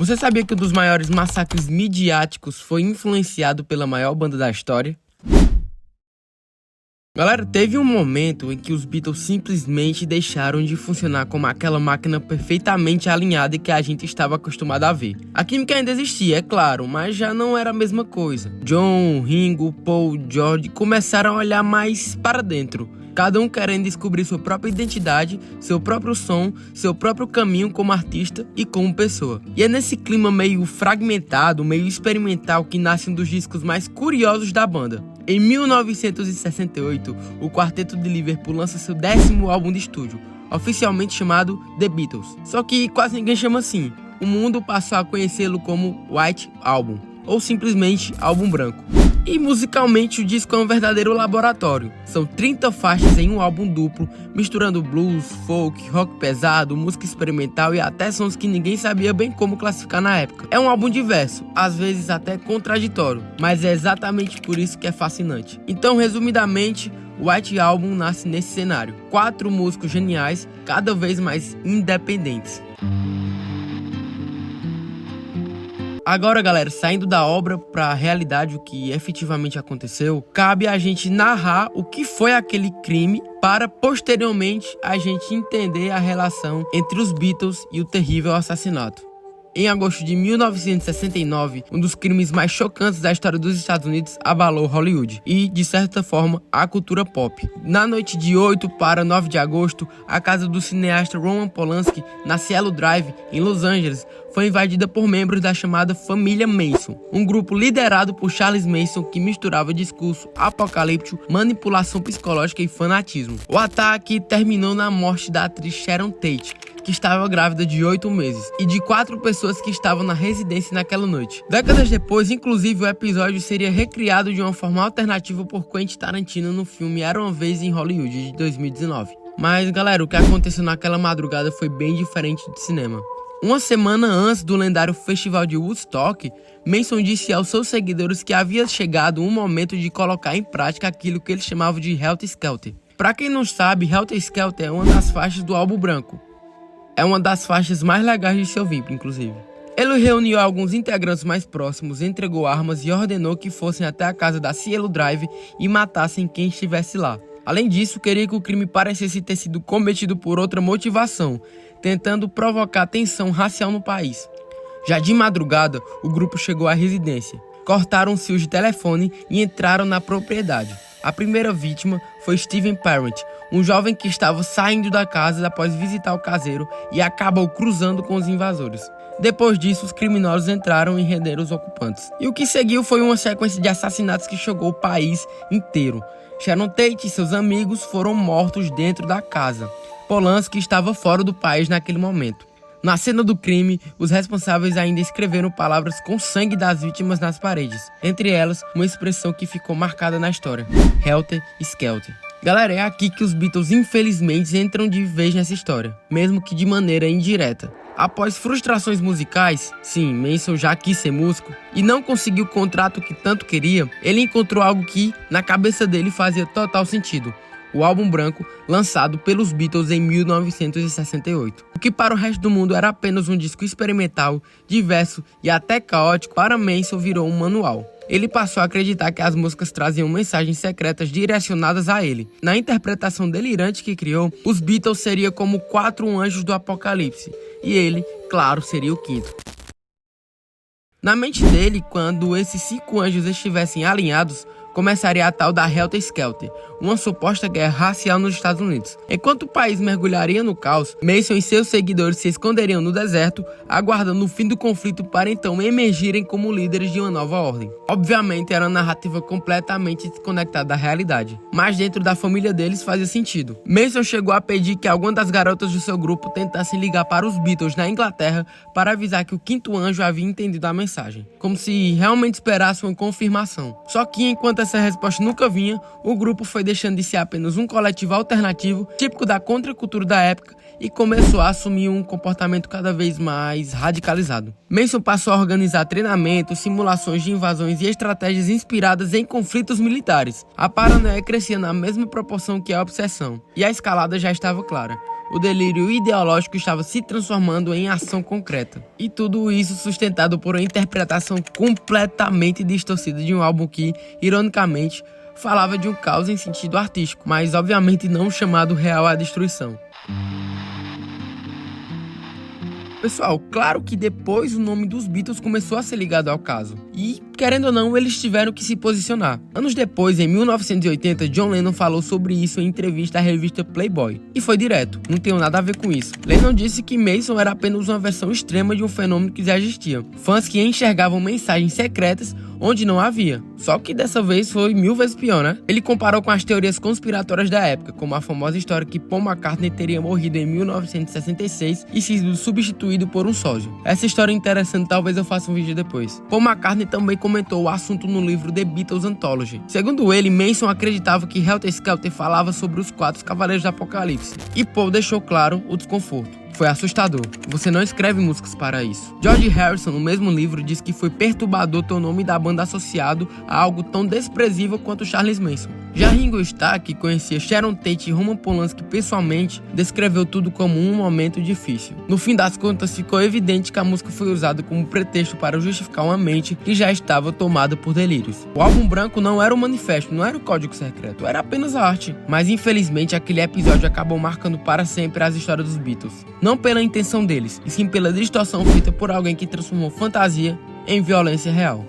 Você sabia que um dos maiores massacres midiáticos foi influenciado pela maior banda da história? Galera, teve um momento em que os Beatles simplesmente deixaram de funcionar como aquela máquina perfeitamente alinhada que a gente estava acostumado a ver. A química ainda existia, é claro, mas já não era a mesma coisa. John, Ringo, Paul, George começaram a olhar mais para dentro. Cada um querendo descobrir sua própria identidade, seu próprio som, seu próprio caminho como artista e como pessoa. E é nesse clima meio fragmentado, meio experimental que nasce um dos discos mais curiosos da banda. Em 1968, o quarteto de Liverpool lança seu 10º álbum de estúdio, oficialmente chamado The Beatles. Só que quase ninguém chama assim. O mundo passou a conhecê-lo como White Album, ou simplesmente Álbum Branco. E musicalmente o disco é um verdadeiro laboratório. São 30 faixas em um álbum duplo, misturando blues, folk, rock pesado, música experimental e até sons que ninguém sabia bem como classificar na época. É um álbum diverso, às vezes até contraditório, mas é exatamente por isso que é fascinante. Então, resumidamente, o White Album nasce nesse cenário. 4 músicos geniais, cada vez mais independentes. Agora, galera, saindo da obra para a realidade, o que efetivamente aconteceu, cabe a gente narrar o que foi aquele crime para posteriormente a gente entender a relação entre os Beatles e o terrível assassinato. Em agosto de 1969, um dos crimes mais chocantes da história dos Estados Unidos abalou Hollywood e, de certa forma, a cultura pop. Na noite de 8 para 9 de agosto, a casa do cineasta Roman Polanski, na Cielo Drive, em Los Angeles, foi invadida por membros da chamada Família Manson, um grupo liderado por Charles Manson que misturava discurso apocalíptico, manipulação psicológica e fanatismo. O ataque terminou na morte da atriz Sharon Tate, que estava grávida de 8 meses, e de 4 pessoas que estavam na residência naquela noite. Décadas depois, inclusive, o episódio seria recriado de uma forma alternativa por Quentin Tarantino no filme Era Uma Vez em Hollywood, de 2019. Mas, galera, o que aconteceu naquela madrugada foi bem diferente do cinema. Uma semana antes do lendário festival de Woodstock, Manson disse aos seus seguidores que havia chegado um momento de colocar em prática aquilo que ele chamava de Helter Skelter. Para quem não sabe, Helter Skelter é uma das faixas do Álbum Branco. É uma das faixas mais legais de se ouvir, inclusive. Ele reuniu alguns integrantes mais próximos, entregou armas e ordenou que fossem até a casa da Cielo Drive e matassem quem estivesse lá. Além disso, queria que o crime parecesse ter sido cometido por outra motivação, tentando provocar tensão racial no país. Já de madrugada, o grupo chegou à residência, cortaram os fios de telefone e entraram na propriedade. A primeira vítima foi Steven Parent, um jovem que estava saindo da casa após visitar o caseiro e acabou cruzando com os invasores. Depois disso, os criminosos entraram e renderam os ocupantes. E o que seguiu foi uma sequência de assassinatos que chocou o país inteiro. Sharon Tate e seus amigos foram mortos dentro da casa. Polanski estava fora do país naquele momento. Na cena do crime, os responsáveis ainda escreveram palavras com sangue das vítimas nas paredes. Entre elas, uma expressão que ficou marcada na história: Helter Skelter. Galera, é aqui que os Beatles infelizmente entram de vez nessa história, mesmo que de maneira indireta. Após frustrações musicais, sim, Manson já quis ser músico, e não conseguiu o contrato que tanto queria, ele encontrou algo que, na cabeça dele, fazia total sentido: o Álbum Branco, lançado pelos Beatles em 1968. O que para o resto do mundo era apenas um disco experimental, diverso e até caótico, para Manson virou um manual. Ele passou a acreditar que as músicas traziam mensagens secretas direcionadas a ele. Na interpretação delirante que criou, os Beatles seriam como 4 anjos do apocalipse, e ele, claro, seria o 5º. Na mente dele, quando esses 5 anjos estivessem alinhados, começaria a tal da Helter Skelter, uma suposta guerra racial nos Estados Unidos. Enquanto o país mergulharia no caos, Manson e seus seguidores se esconderiam no deserto, aguardando o fim do conflito para então emergirem como líderes de uma nova ordem. Obviamente era uma narrativa completamente desconectada da realidade, mas dentro da família deles fazia sentido. Manson chegou a pedir que alguma das garotas do seu grupo tentassem ligar para os Beatles na Inglaterra para avisar que o 5º anjo havia entendido a mensagem, como se realmente esperasse uma confirmação. Só que enquanto essa resposta nunca vinha, o grupo foi deixando de ser apenas um coletivo alternativo, típico da contracultura da época, e começou a assumir um comportamento cada vez mais radicalizado. Manson passou a organizar treinamentos, simulações de invasões e estratégias inspiradas em conflitos militares. A paranoia crescia na mesma proporção que a obsessão, e a escalada já estava clara. o delírio ideológico estava se transformando em ação concreta. E tudo isso sustentado por uma interpretação completamente distorcida de um álbum que, ironicamente, falava de um caos em sentido artístico, mas obviamente não chamado Real à Destruição. Pessoal, claro que depois o nome dos Beatles começou a ser ligado ao caso. E, querendo ou não, eles tiveram que se posicionar. Anos depois, em 1980, John Lennon falou sobre isso em entrevista à revista Playboy. E foi direto, não tenho nada a ver com isso. Lennon disse que Manson era apenas uma versão extrema de um fenômeno que já existia. Fãs que enxergavam mensagens secretas onde não havia. Só que dessa vez foi 1000 vezes pior, né? Ele comparou com as teorias conspiratórias da época, como a famosa história que Paul McCartney teria morrido em 1966 e sido substituído por um sósia. Essa história é interessante, talvez eu faça um vídeo depois. Paul McCartney também comentou o assunto no livro The Beatles Anthology. Segundo ele, Manson acreditava que Helter Skelter falava sobre os 4 Cavaleiros do Apocalipse. E Paul deixou claro o desconforto. Foi assustador. Você não escreve músicas para isso. George Harrison, no mesmo livro, diz que foi perturbador ter o nome da banda associado a algo tão desprezível quanto Charles Manson. Já Ringo Starr, que conhecia Sharon Tate e Roman Polanski pessoalmente, descreveu tudo como um momento difícil. No fim das contas, ficou evidente que a música foi usada como pretexto para justificar uma mente que já estava tomada por delírios. O álbum branco não era um manifesto, não era um código secreto, era apenas arte. Mas infelizmente aquele episódio acabou marcando para sempre as histórias dos Beatles. Não pela intenção deles, e sim pela distorção feita por alguém que transformou fantasia em violência real.